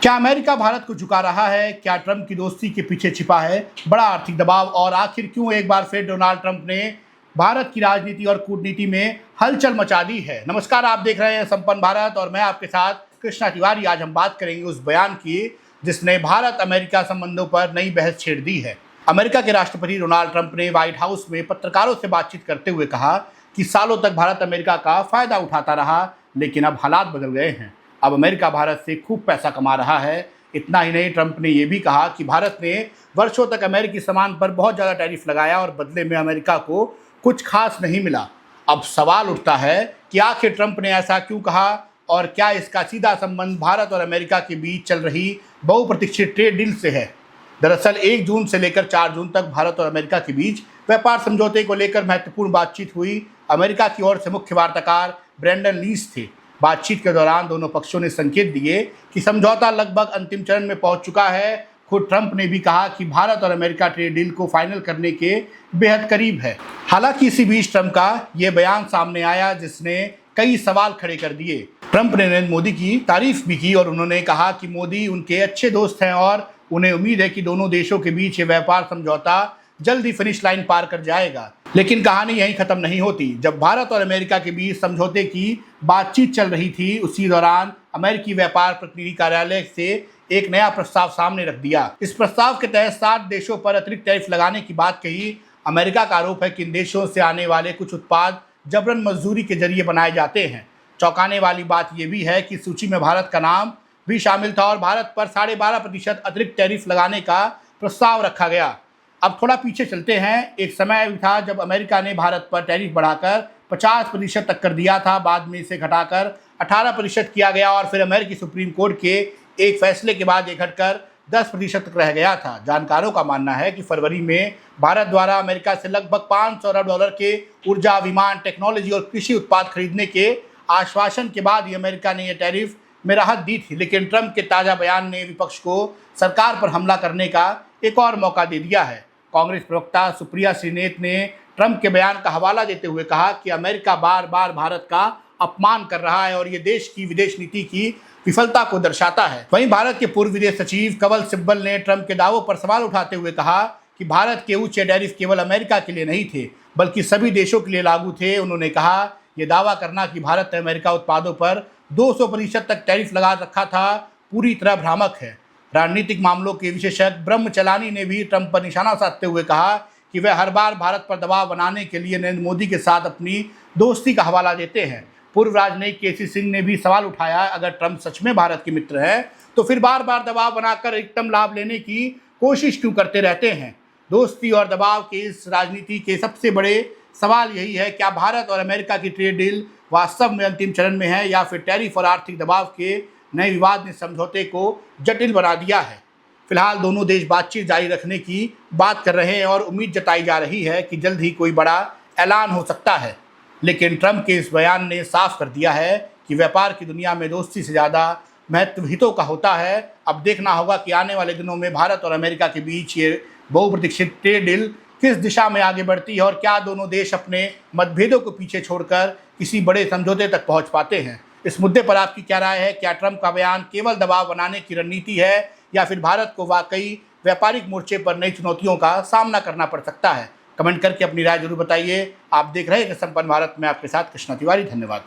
क्या अमेरिका भारत को झुका रहा है? क्या ट्रंप की दोस्ती के पीछे छिपा है बड़ा आर्थिक दबाव? और आखिर क्यों एक बार फिर डोनाल्ड ट्रंप ने भारत की राजनीति और कूटनीति में हलचल मचा दी है? नमस्कार, आप देख रहे हैं संपन्न भारत और मैं आपके साथ कृष्णा तिवारी। आज हम बात करेंगे उस बयान की जिसने भारत अमेरिका संबंधों पर नई बहस छेड़ दी है। अमेरिका के राष्ट्रपति डोनाल्ड ट्रंप ने व्हाइट हाउस में पत्रकारों से बातचीत करते हुए कहा कि सालों तक भारत अमेरिका का फायदा उठाता रहा, लेकिन अब हालात बदल गए हैं। अब अमेरिका भारत से खूब पैसा कमा रहा है। इतना ही नहीं, ट्रंप ने यह भी कहा कि भारत ने वर्षों तक अमेरिकी सामान पर बहुत ज़्यादा टैरिफ लगाया और बदले में अमेरिका को कुछ खास नहीं मिला। अब सवाल उठता है कि आखिर ट्रंप ने ऐसा क्यों कहा और क्या इसका सीधा संबंध भारत और अमेरिका के बीच चल रही बहुप्रतीक्षित ट्रेड डील से है। दरअसल 1 जून से लेकर 4 जून तक भारत और अमेरिका के बीच व्यापार समझौते को लेकर महत्वपूर्ण बातचीत हुई। अमेरिका की ओर से मुख्य वार्ताकार ब्रेंडन लीस थे। बातचीत के दौरान दोनों पक्षों ने संकेत दिए कि समझौता लगभग अंतिम चरण में पहुंच चुका है। खुद ट्रंप ने भी कहा कि भारत और अमेरिका ट्रेड डील को फाइनल करने के बेहद करीब है। हालांकि इसी बीच ट्रंप का यह बयान सामने आया जिसने कई सवाल खड़े कर दिए। ट्रंप ने नरेंद्र मोदी की तारीफ भी की और उन्होंने कहा कि मोदी उनके अच्छे दोस्त हैं और उन्हें उम्मीद है कि दोनों देशों के बीच ये व्यापार समझौता जल्दी फिनिश लाइन पार कर जाएगा। लेकिन कहानी यहीं खत्म नहीं होती। जब भारत और अमेरिका के बीच समझौते की बातचीत चल रही थी, उसी दौरान अमेरिकी व्यापार प्रतिनिधि कार्यालय से एक नया प्रस्ताव सामने रख दिया। इस प्रस्ताव के तहत 7 देशों पर अतिरिक्त टैरिफ लगाने की बात कही। अमेरिका का आरोप है कि इन देशों से आने वाले कुछ उत्पाद जबरन मजदूरी के जरिए बनाए जाते हैं। चौंकाने वाली बात यह भी है कि सूची में भारत का नाम भी शामिल था और भारत पर 12.5% अतिरिक्त टैरिफ लगाने का प्रस्ताव रखा गया। अब थोड़ा पीछे चलते हैं। एक समय भी था जब अमेरिका ने भारत पर टैरिफ बढ़ाकर 50% तक कर दिया था। बाद में इसे घटाकर 18% किया गया और फिर अमेरिकी सुप्रीम कोर्ट के एक फैसले के बाद ये घटकर 10% तक रह गया था। जानकारों का मानना है कि फरवरी में भारत द्वारा अमेरिका से लगभग $500 अरब के ऊर्जा, विमान, टेक्नोलॉजी और कृषि उत्पाद खरीदने के आश्वासन के बाद ही अमेरिका ने यह टैरिफ में राहत दी थी। लेकिन ट्रंप के ताज़ा बयान ने विपक्ष को सरकार पर हमला करने का एक और मौका दे दिया है। कांग्रेस प्रवक्ता सुप्रिया श्रीनेत ने ट्रंप के बयान का हवाला देते हुए कहा कि अमेरिका बार बार भारत का अपमान कर रहा है और ये देश की विदेश नीति की विफलता को दर्शाता है। वहीं भारत के पूर्व विदेश सचिव कवल सिब्बल ने ट्रंप के दावों पर सवाल उठाते हुए कहा कि भारत के उच्च टैरिफ केवल अमेरिका के लिए नहीं थे बल्कि सभी देशों के लिए लागू थे। उन्होंने कहा, यह दावा करना कि भारत ने अमेरिका उत्पादों पर 200% तक टैरिफ लगा रखा था पूरी तरह भ्रामक है। रणनीतिक मामलों के विशेषज्ञ ब्रह्मचलानी ने भी ट्रंप पर निशाना साधते हुए कहा कि वह हर बार भारत पर दबाव बनाने के लिए नरेंद्र मोदी के साथ अपनी दोस्ती का हवाला देते हैं। पूर्व राजनयिक केसी सिंह ने भी सवाल उठाया, अगर ट्रंप सच में भारत के मित्र हैं तो फिर बार बार दबाव बनाकर अधिकतम लाभ लेने की कोशिश क्यों करते रहते हैं। दोस्ती और दबाव के इस राजनीति के सबसे बड़े सवाल यही है, क्या भारत और अमेरिका की ट्रेड डील वास्तव में अंतिम चरण में है या फिर टैरिफ और आर्थिक दबाव के नए विवाद ने समझौते को जटिल बना दिया है। फिलहाल दोनों देश बातचीत जारी रखने की बात कर रहे हैं और उम्मीद जताई जा रही है कि जल्द ही कोई बड़ा ऐलान हो सकता है। लेकिन ट्रंप के इस बयान ने साफ कर दिया है कि व्यापार की दुनिया में दोस्ती से ज़्यादा महत्व हितों का होता है। अब देखना होगा कि आने वाले दिनों में भारत और अमेरिका के बीच ये बहुप्रतीक्षित ट्रेड डील किस दिशा में आगे बढ़ती है और क्या दोनों देश अपने मतभेदों को पीछे छोड़कर किसी बड़े समझौते तक पहुंच पाते हैं। इस मुद्दे पर आपकी क्या राय है? क्या ट्रंप का बयान केवल दबाव बनाने की रणनीति है या फिर भारत को वाकई व्यापारिक मोर्चे पर नई चुनौतियों का सामना करना पड़ सकता है? कमेंट करके अपनी राय जरूर बताइए। आप देख रहे हैं संपन्न भारत में आपके साथ कृष्णा तिवारी। धन्यवाद।